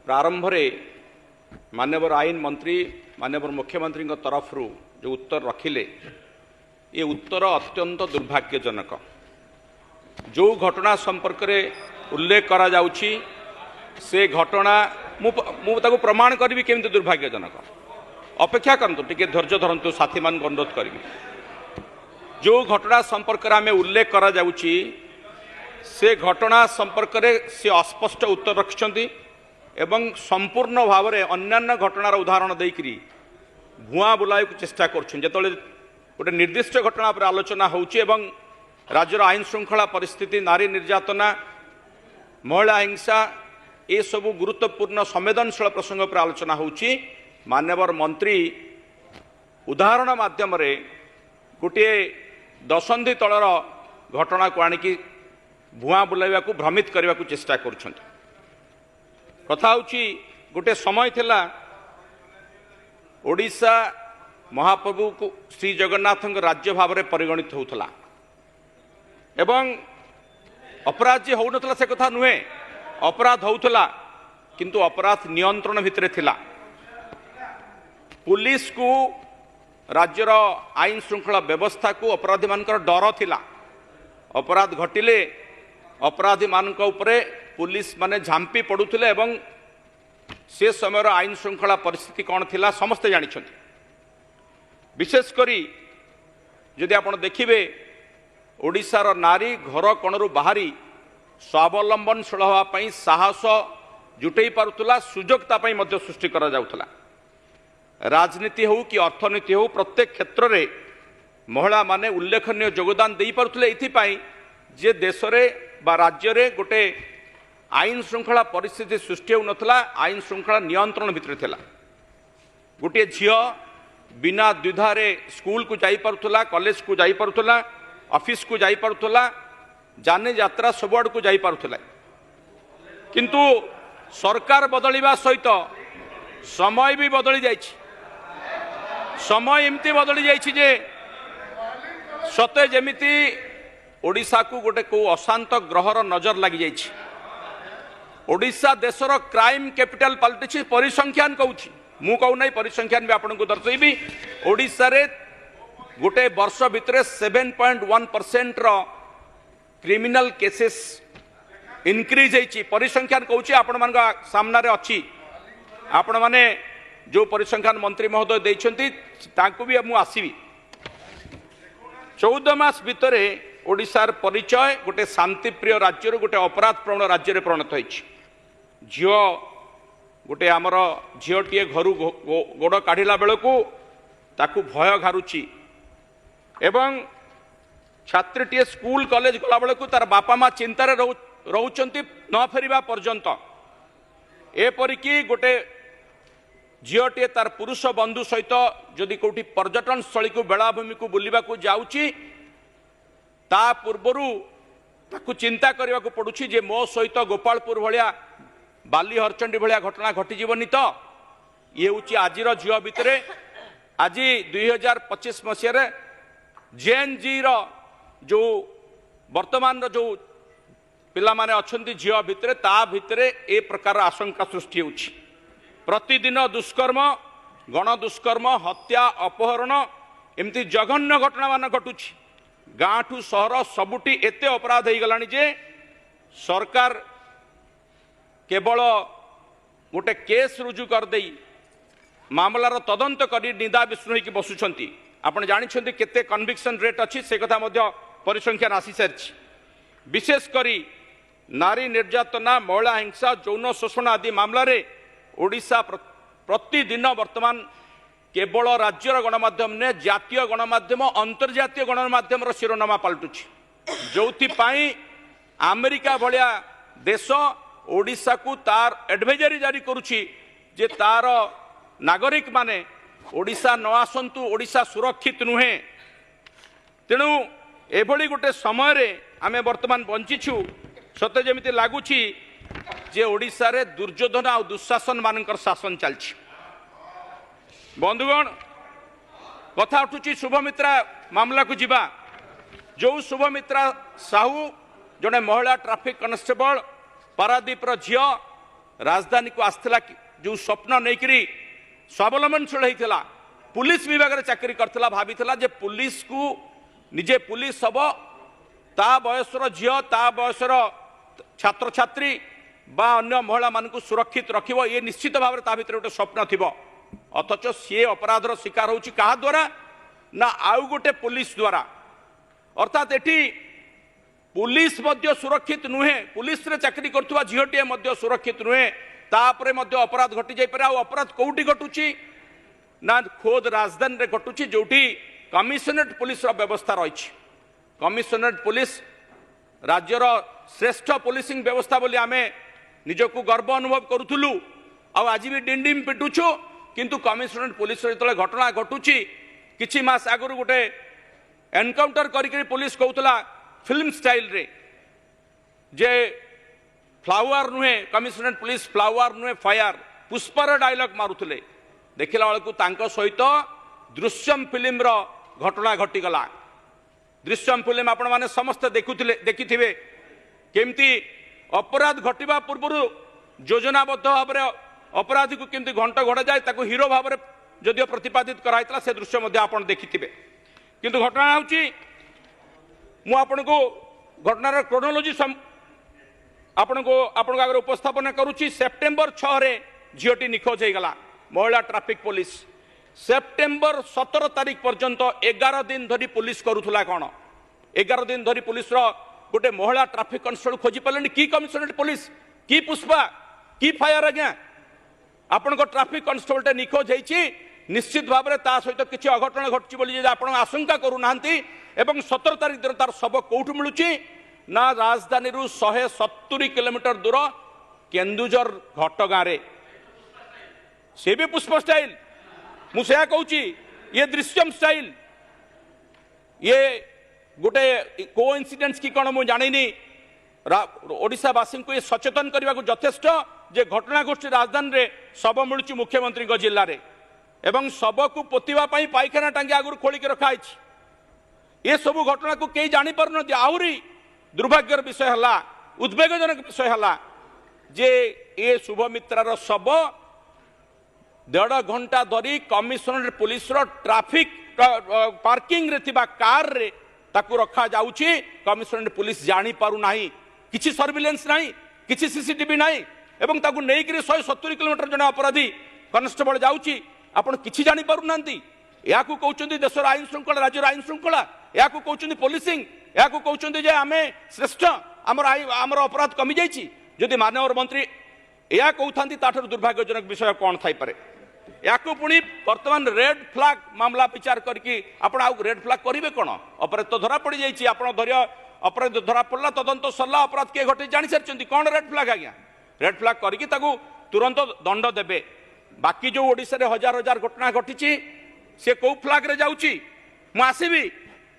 प्रारंभ रे माननीय आईन मंत्री माननीय मुख्यमंत्री तरफ जो उत्तर रखिले ये उत्तर अत्यंत दुर्भाग्यजनक। जो घटना संपर्क रे उल्लेख करा जाउछि से घटना मु प्रमाण करी केमती दुर्भाग्यजनक। अपेक्षा करंतु टिके धैर्य धरंतु साथी मान अनुरोध करी। जो घटना संपर्क में उल्लेख करा जाउछि से घटना संपर्क रे से अस्पष्ट उत्तर रखिछंती एवं संपूर्ण भाव में अन्यान्य घटनार उदाहरण देकरी भुआ बुलाई चेष्टा करछन। जेतले गोटे निर्दिष्ट घटना पर आलोचना होउछि एवं राज्यर आईन श्रृंखला परिस्थिति नारी निर्यातना महिला हिंसा ये सब गुरुत्वपूर्ण संवेदनशील प्रसंग पर आलोचना होउछि। माननीय मंत्री उदाहरण माध्यम रे गोटे दशंधि तलर घटना को आनिकी भुआ बुलाइवा को भ्रमित करने को चेष्टा करुछंती। कथा होउछि गोटे समय थिला ओडिशा महाप्रभु को श्री जगन्नाथ राज्य भाव में परिगणित होउथला एवं अपराध जे होउनथला से कथा नुहे। अपराध होउथला किंतु अपराध नियंत्रण भितरे थिला। पुलिस को राज्यर आईन श्रृंखला व्यवस्था को अपराधी मानकर डर थिला। अपराध घटिले अपराधी मानक उपरे पुलिस माने झांपी पड़ुथिले एवं से समय आईन श्रृंखला परिस्थिति कौन थिला समस्ते जानिछंती। विशेष करी यदि आपण देखिबे ओडिशार नारी घर कोणरू बाहरी स्वावलंबनशील होवा पई साहस जुटई पारुथला सुजोगता पई मध्य सृष्टि करा जाउथला। राजनीति हो कि अर्थनीति हो प्रत्येक क्षेत्र में महिला माने उल्लेखनीय योगदान दे पारुथले एथिपाई जे देश रे बा राज्य रे गोटे आईन श्रृंखला परिस्थिति सृष्टि होउनथला। आईन श्रृंखला नियंत्रण भितर थिला। गोटे झियो बिना द्विधारे स्कूल को जाई पारुथला, कॉलेज को जाई पारुथला, ऑफिस को जाई पारुथला, जाने यात्रा सबआड़ को जाई पारुथला। किंतु सरकार बदलिबा सहित समय भी बदली जाइछि। समय एमती बदली जाइछि जे सते जेमिति ओडिशा को गोटे को अशांत ग्रहर नजर लगी जाइछि। ओडिशा देशर क्राइम कैपिटल पलटिछि परिसंख्यान कहूछि। मु कहू नहीं परिसंख्यान भी आपको दर्शेबी। ओडिशा रे गोटे वर्ष भितर 7.1% क्रिमिनल केसेस इनक्रीज होइछि। परिसंख्यान कहूछि आपण मान सामना रे अछि। आपण माने जो परिसंख्यान मंत्री महोदय देइछंती तांको भी मु आसीबी। 14 मास भितर ओडिशार परिचय गोटे शांतिप्रिय राज्य गोटे अपराध प्रवण राज्य रे परिणत होइछि। झियो गोटे आमर झियोटीए घर गोड़ काढ़िला बेलू ताकू भय घारुची एवं छात्रीटीए स्कूल कॉलेज गला बेलू तार बापा माँ चिंतार रोचंती न फेरिबा पर्यंत। एपरिकी गोटे झीटे तार पुरुष बंधु सहित जदि कौटी पर्यटन स्थली को बेलाभूमि को बुलवा को जाऊँगी ता पूर्वरु ताकू चिंता करने को पड़ुछि जे मो सहित गोपालपुर भलिया बाली हरचंडी भलिया घटना घटीजीवनी। तो ये हूँ आजिर झील भितर आज 2025 मसीह जेएन जी जो वर्तमान जो पिला माने अछंती झील भितर ता भितर ए प्रकार आशंका सृष्टि होछि। प्रतिदिन दुष्कर्म गण दुष्कर्म हत्या अपहरण एमती जघन्य घटना मान घटुछि। गाँ ठू सहर सबुटी एते अपराध हो गलानी जे सरकार केवल गोटे केस रुजु कर देई मामलार तदंत करी निदा विष्णु होकर बसुछंती। आपण जानिछंती केते कन्विक्शन रेट अछि से कथा मध्य परिसंख्यान आसी सारिछि। विशेष करी नारी निर्यातना महिला हिंसा यौन शोषण आदि मामला रे ओडिशा प्रतिदिन वर्तमान केवल राज्यर गणमाध्यम ने जातीय गणमाध्यम अंतर्जातीय गणमाध्यम शिरोनामा पलटुछि। जोथिपाई अमेरिका भलिया देश ओडिशा को तार एडवाइजरी जारी करुछि जे तार नागरिक माने ओडिशा न आसंतु ओडिशा सुरक्षित नुहे। तेणु एभली गोटे समय रे आमे वर्तमान बंचिछु सते जेमिति लागुछि जे ओडिशा रे दुर्योधन आ दुशासन मानकर शासन चलछि। बंधुगण कथा उठुछि शुभमित्रा मामला को जिबा। जो शुभमित्रा साहू जड़े महिला ट्राफिक कनेस्टेबल पारादीपर झील राजधानी को आसला जो स्वप्न नहीं स्वावलंबनशील होता पुलिस विभाग में चाकरी करता भाभी जे पुलिस को निजे पुलिस हम ता बयसर झील ता बयसर छात्र छात्री बा अन्य महिला मान सुरक्षित रखिब ये निश्चित भाव में भीतर गोटे स्वप्न थी अथच सी अपराधर शिकार होची कहा द्वारा ना आउ गोटे पुलिस द्वारा अर्थात एटी पुलिस मध्य सुरक्षित नुहे पुलिस रे चाकरी करथुवा झीलटीए मध्य सुरक्षित नुहे तापरे मध्य अपराध घटी जाई पारे आ अपराध कोउटी घटुची ना खोद राजधानी रे घटुची जोटी कमिशनरेट पुलिस रो व्यवस्था रही कमिशनरेट पुलिस राज्यर श्रेष्ठ पुलिसिंग व्यवस्था बोली आमे निजको गर्व अनुभव करूथुलु आज भी डिंडिम पिटुछु किंतु कमिशनरेट पुलिस जो घटना घटुची किछि मास आगु गोटे एनकाउंटर करी पुलिस कहूला फिल्म स्टाइल रे जे फ्लावर नुहे कमिशनरेट पुलिस फ्लावर नुहे फायर पुष्पर डायलॉग मारुले देखला बेलू सहित दृश्यम फिल्म रो घटना घटीगला दृश्यम फिल्म आपण माने समस्त देखिथिबे केमती अपराध घटिबा पूर्व योजनाबद्ध भाव में अपराधी को केमती घंट घड़ा जाए ताको हीरो भाव में जदिव प्रतिपादित कराइतला से दृश्य मध्य आपण देखिथिबे किंतु घटना होची मु आपण को घटनार क्रोनोलॉजी आपण आगे उपस्थापन करुच्ची सेप्टेम्बर 6 रे झीटी निखोज हो गला महिला ट्रैफिक पुलिस सेप्टेम्बर 17 तारीख पर्यंत 11 दिन धरी पुलिस करुला कौन 11 दिन धरी पुलिस गोटे महिला ट्रैफिक कन्स्टेबल खोजी पारे कि कमिशनरेट पुलिस कि पुष्पा कि फायर आज्ञा आपण ट्रैफिक कन्स्टेबल निखोज होती निश्चित भाव में सहित किसी अघटन घटी आप आशंका करूना 17 तारीख दिन तार शव कौटू मिलूँ ना राजधानी 170 किलोमीटर दूर केन्दुझर घटगाँ से भी पुष्प स्टाइल मुझे कहूँ ये दृश्यम स्टाइल ये गोटे कोइंसिडेंस कि कौन मुझे जानी ओडिशावासी को ये सचेतन करने को यथेष्ट जे घटना गोष्ठी राजधानी रे शव मिलूँ मुख्यमंत्री जिले में एवं शव को पोतीवाई पाइखाना टांगी आगुरी खोलिक रखाई ये सब घटना को कई जापर आहरी दुर्भाग्यर विषय है उद्वेगजनक विषय है जे ये शुभमित्रार शव 1.5 घंटा धरी कमिशनरेट पुलिस ट्रैफिक पार्किंग रे थिबा कार रे ताकू रखा जाउची कमिशनरेट पुलिस जानी पारु नाही किछि सर्विलेंस नाही किछि सीसीटीवी नाही एवं ताकू नेइकरी 170 किलोमीटर जने अपराधी कॉन्स्टेबल जाउची आपण किछि जानी पारु नांती याकू कहउचंदी देशर आईन श्रृंखला राज्यर आईन श्रृंखला याकू कहउचंदी पुलिसिंग याकू कहउचंदी जे आमे श्रेष्ठ हमर अपराध कमी जाइछि जदि माननीय मंत्री या कहउथांती ताठर दुर्भाग्यजनक विषय कोन थाई पारे याकू पुणी वर्तमान रेड फ्लैग मामला विचार करके आपण आउ रेड फ्लैग करिवे कोन अपराध तो धरा पड़ी जाइछि आपण धरिया अपराध धरा पड़ला तदंत सरला अपराध के घटे जानि सारचंती कोन रेड फ्लैग आज्ञा रेड फ्लैग करके ताकू तुरंत दंड देबे बाकी जो ओडिसा रे हजार हजार घटना घटिछि से को फ्लैग रे जाउछि मु आसीबी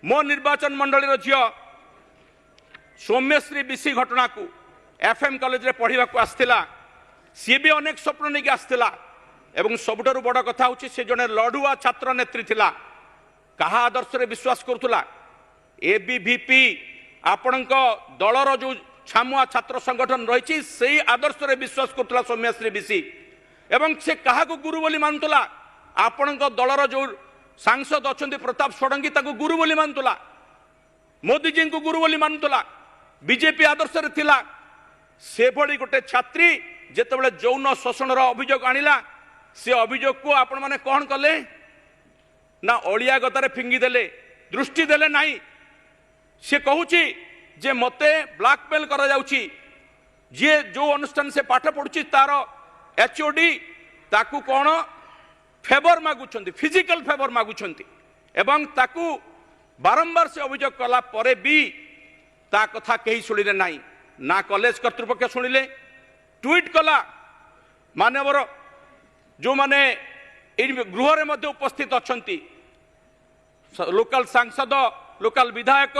मो निर्वाचन मंडली रो झियो सौम्यश्री बीसी घटना को एफएम कॉलेज रे पढ़िबा को आस्थिला सी भी अनेक स्वप्न नहीं आस्थिला एवं सबुठारु बड़ कथा होछि से जने लड़ुआ छात्र नेत्री थिला कहा आदर्श रे विश्वास करुला एबीवीपी आपणक दलर जो छामुआ छात्र संगठन रही से आदर्श रे विश्वास करुला सौम्यश्री बीसी एवं से कहा को गुरु बोली मानुला आपणक दलर जो सांसद अच्छा प्रताप षडंगी ताको गुरु बोली मानुला मोदी जी को गुरु बोली मानुला बीजेपी आदर्श रे थिला से भली गोटे छात्री जेतेबेले यौन शोषण अभियोग आनिला से अभियोग को आपण माने कौन कले ना ओलिया गतारे फिंगी देले दृष्टि देले नहीं से कहूची जे मते ब्लैकमेल करा जाउची जे जो अनुष्ठान से पाठ पढ़ुची तार एचओडी ताकू कौन फेवर मागुछंती फिजिकल फेवर मागुछंती एवं ताकू बारंबार से अभियोग कला परे भी ता कथा कहीं शुणिले नहीं ना कॉलेज कर्तृपक्ष शुणिले ट्वीट कला मानवर जो माने गृह रे मध्य उपस्थित अछंती लोकल सांसद लोकल विधायक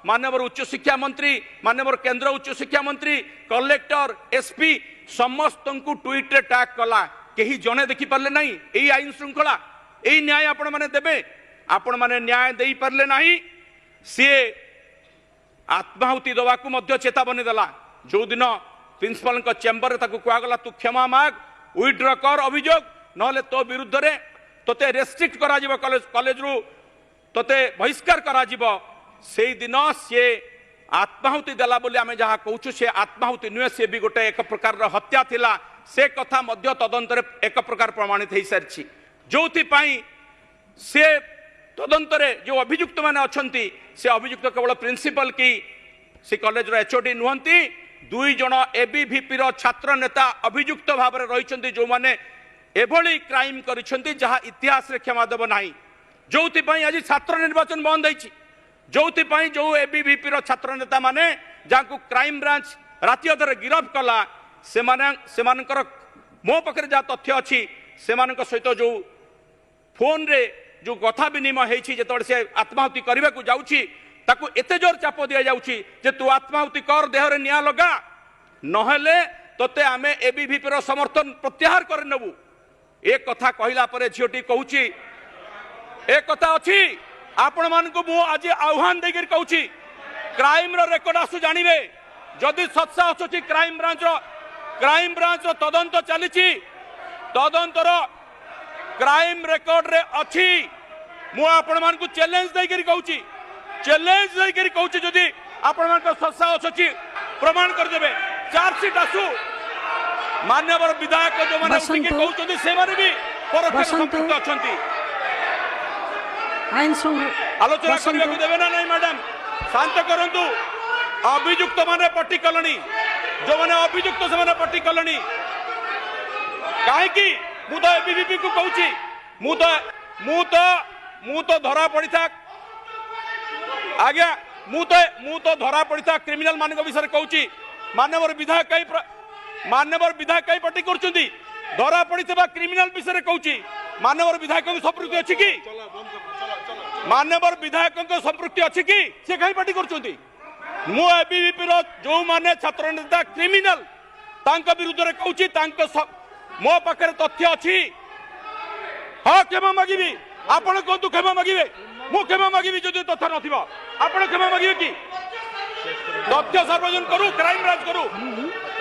मानवर उच्च शिक्षा मंत्री मानवर केंद्र उच्च शिक्षा मंत्री कलेक्टर एसपी समस्त को ट्वीट रे टैग कला कहीं जने देखि पारले नहीं एई आईन श्रृंखला एई न्याय आपण माने देबे आपण माने न्याय देई पारले नहीं सी आत्माहुति दवा को मध्य चेतावनी देला जो दिन प्रिंसिपल चेम्बर कहगला तू क्षमा माग विड्र कर अभियोग नहले तो विरुद्ध रे तोते रेस्ट्रिक्ट करा जीवो कॉलेज रु तोते बहिष्कार करा जीवो से दिन सी आत्माहुति देला बोली आमे जहाँ कहूँ से आत्माहुति नुहे सी भी गोटे एक प्रकार हत्या थिला से कथा मध्य तदंतर एक प्रकार प्रमाणित हो सारी जो से तदंतरे जो अभियुक्त माने अछंती से अभियुक्त केवल प्रिंसिपल की से कॉलेज रो एचओडी नुहंती दुई जण एबीवीपी रो छात्र नेता अभियुक्त भाव में रही जो माने एभली क्राइम करिसेंती जहाँ इतिहास रे क्षमा देव नाही जोथि पई आज छात्र निर्वाचन बंद होईची जोथि पई जो एबीवीपी रो छात्र नेता माने जाको क्राइम ब्रांच राति अधरे गिरफ कला सेमानकर मो पाखरे जा तथ्य अछि सेमानक सहित जो फोन रे जो कथा विनिमय होती जो से आत्माहुति करने को जाऊँगी ताकू एते जोर चाप दि जाऊँगी जे तू आत्माहुति कर देहरे निया लगा नहेले तोते आमे एबीवीपी रो समर्थन प्रत्याहार कर नेबू एक कथा कहला परे झीटी कहूँ एक कथा अच्छी आपण मान को मु आज आह्वान देकर कहूँ क्राइम रो रेकर्ड आसु जानवे जदि सत्साहस अच्छी क्राइम ब्रांच रो तदंत चली तदंतर क्राइम रेकर्ड रे अच्छी मु आपण मान को चैलेंज देकर कहूँ जदि आपण मान सत्साहस अच्छी प्रमाण कर देबे चार्जशीट आसु मान्यवर विधायक जो माने उठिके कहउछन्ती से माने भी परोक्ष संपृक्त अछन्ती आलोचना करबा को देबे ना नहीं मैडम शांत करंतु अभियुक्त माने पट्टी कलनी जो माने अभियुक्त से माने पट्टी कलनी काहे की मु तो एबीवीपी को कहउछि मु तो धरा पड़ी था आज्ञा मु तो धरा पड़ी था क्रिमिनल मान विषय कहउछि मान्यवर विधायक कई पट्टी करछन्ती धरा पड़ी क्रिमिनल विषय कहउछि मान्यवर विधायक संपृक्ति अछि कि मान्यवर विधायक संपृक्ति अछि कि से कहीं पट्टी करछन्ती मु एबीवीपी रो जो माने छात्र नेता क्रिमिनल तांका विरुद्ध रे कहउछि तांका मो पाखरे तथ्य अछि हाँ क्षमा मागिबी आपण कहतु क्षमा मागिबे मु क्षमा मागिबी जदि तथ्य नथिबा आपण क्षमा मागिबे कि तथ्य सार्वजनिक करू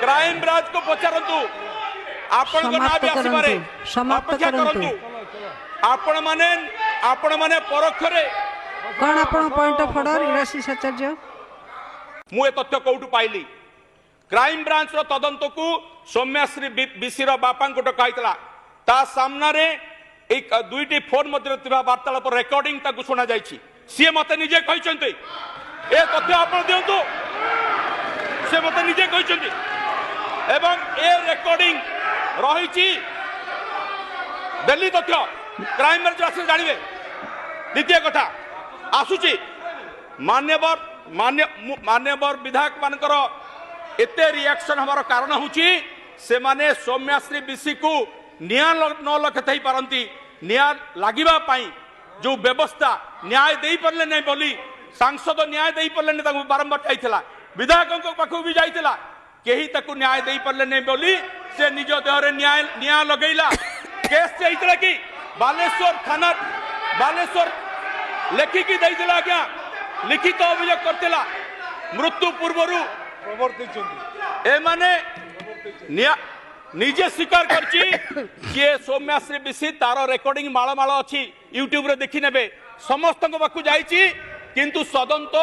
क्राइम ब्रांच को पचारंतु आपण को ना भी आसीबारे अपेक्षा करंतु आपण माने परोक्ष रे कोन आपण पॉइंट ऑफ ऑर्डर इराशिष आचार्य मु ए तथ्य कोठु पाइली क्राइम ब्रांच रो तदंत को सौम्याश्री बीसी रो बापा को डकाइतला ता सामना रे एक दुईटी फोन मध्य थिबा वार्तालाप रेकॉर्डिंग ताकू सुना जायछि सी मते निजे कहिसंती ए तथ्य आपण दियंतु से मते निजे कहिसंती एवं ए रेकॉर्डिंग रहिछि दिल्ली तथ्य क्राइम ब्रांच आसे जानिबे द्वितीय कथा आसुची मान्यवर विधायक मानकर एते रिएक्शन हमार कारण होची से माने सौम्याश्री बीसी को निया न लखथई पारंती निया लागिबा पाई जो व्यवस्था न्याय देई परले नै बोली सांसद न्याय देई परले नै ताकू बारंबार जाइथिला विधायकों पाखु भी जाइथिला केही ताकू न्याय देई परले नै बोली से निज देहरे न्याय लगैला केस जाइथिला कि बालेश्वर थाना बालेश्वर लेखिकी दैथिला क्या लिखित अभियोग करथिला मृत्यु पूर्वरु ए माने निजे स्वीकार करछि कि सौम्याश्री बीसी तार रेकॉर्डिंग माळ अच्छी यूट्यूब रे देखि नेबे समस्त पाखु जाइछि किंतु तदंत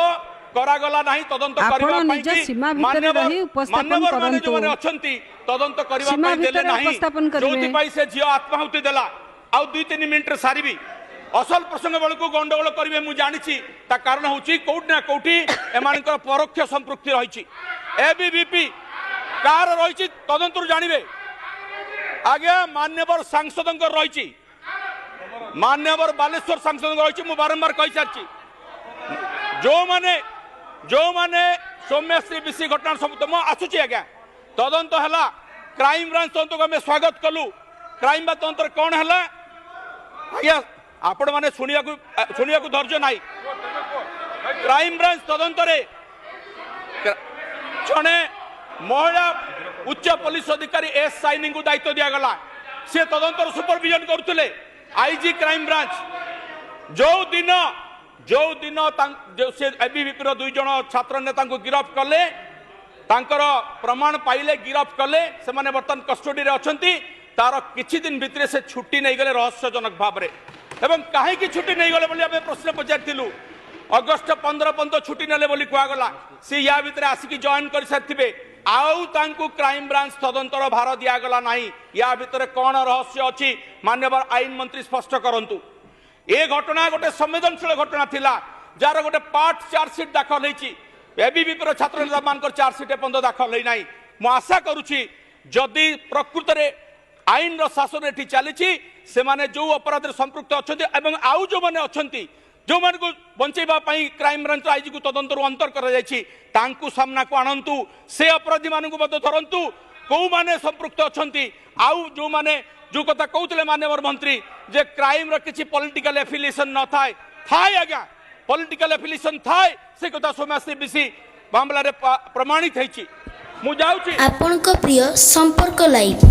करागला नाही तदंत करबा पई कि मान्यवर माने जो माने अछंती तदंत करबा पई देले नाही जोति पई से जियो आत्माहुति देला आ 2-3 मिनिट रे सारीबी असल प्रसंग बेलू गंडगोल करेंगे मुझे जानी कारण हूँ कौटि ना कौटि एमानकर परोक्ष संपृक्ति रही एबीवीपी कार रही तदंतर जानवे आज्ञा मान्यवर सांसद रही मान्यवर बालेश्वर सांसद रही मुझे बारंबार कही सारी जो माने सौम्याश्री बीसी घटना सब तुम आसूची आज्ञा तदंत है क्राइम ब्रांच तदंत को आम स्वागत कलु क्राइम ब्रांच तदंतर कौन है आज्ञा आपण माने सुनिया को धैर्य नाई क्राइम ब्रांच तदंत जड़े महिला उच्च पुलिस अधिकारी एस साइनी को दायित्व दिगला सी तदंतर सुपरविजन करुले आईजी क्राइम ब्रांच जो दिन एबीवीपी 2 जन छात्र नेता को गिरफ्त कले तांकर प्रमाण पाइले गिरफ कले से माने बर्तमान कस्टडी रे अछंती तार किछि दिन भितरे से छुट्टी नहीं गले रहस्यजनक भाव रे एवं काहे छुट्टी नहीं गले बोली आमे प्रश्न पचारथिलु अगस्त 15 पर्यंत छुट्टी नेले बोली कुआगला सी या भितरे आसिकी जॉइन कर सारथिबे आउ तांकु क्राइम ब्रांच तदंतर भार दियागला नाही या भितरे कोन रहस्य अछि माननीय आईन मंत्री स्पष्ट करंतु ए घटना गोटे संवेदनशील घटना थिला जार गोटे पार्ट चार्जशीट दाखल होईची एबीवी पर छात्र नेता मान चार्जशीट पर्यंत दाखल होई नाही मु आशा करूची जदि प्रकृत रे आईन रो शासन एठी चलीची से माने जो अपराध रे संपृक्त अछंती एवं आउ जो माने अछंती जो मान को बंचेबा पई क्राइम ब्रांच आईजी को तदंतर अंतर करा जायछि तांकु सामना को आनंतु से अपराधी मान को मत धरंतु को माने संपृक्त अछंती आउ जो माने जो कथा कहउतले माननीय मंत्री जे क्राइम रो किछि पॉलिटिकल एफिलिएशन न थाए थाए आज्ञा पॉलिटिकल एफिलिएशन थाए से कथा सोमासी बिसी मामला रे प्रमाणित हैछि मु जाउछि आपनका प्रिय संपर्क लाइव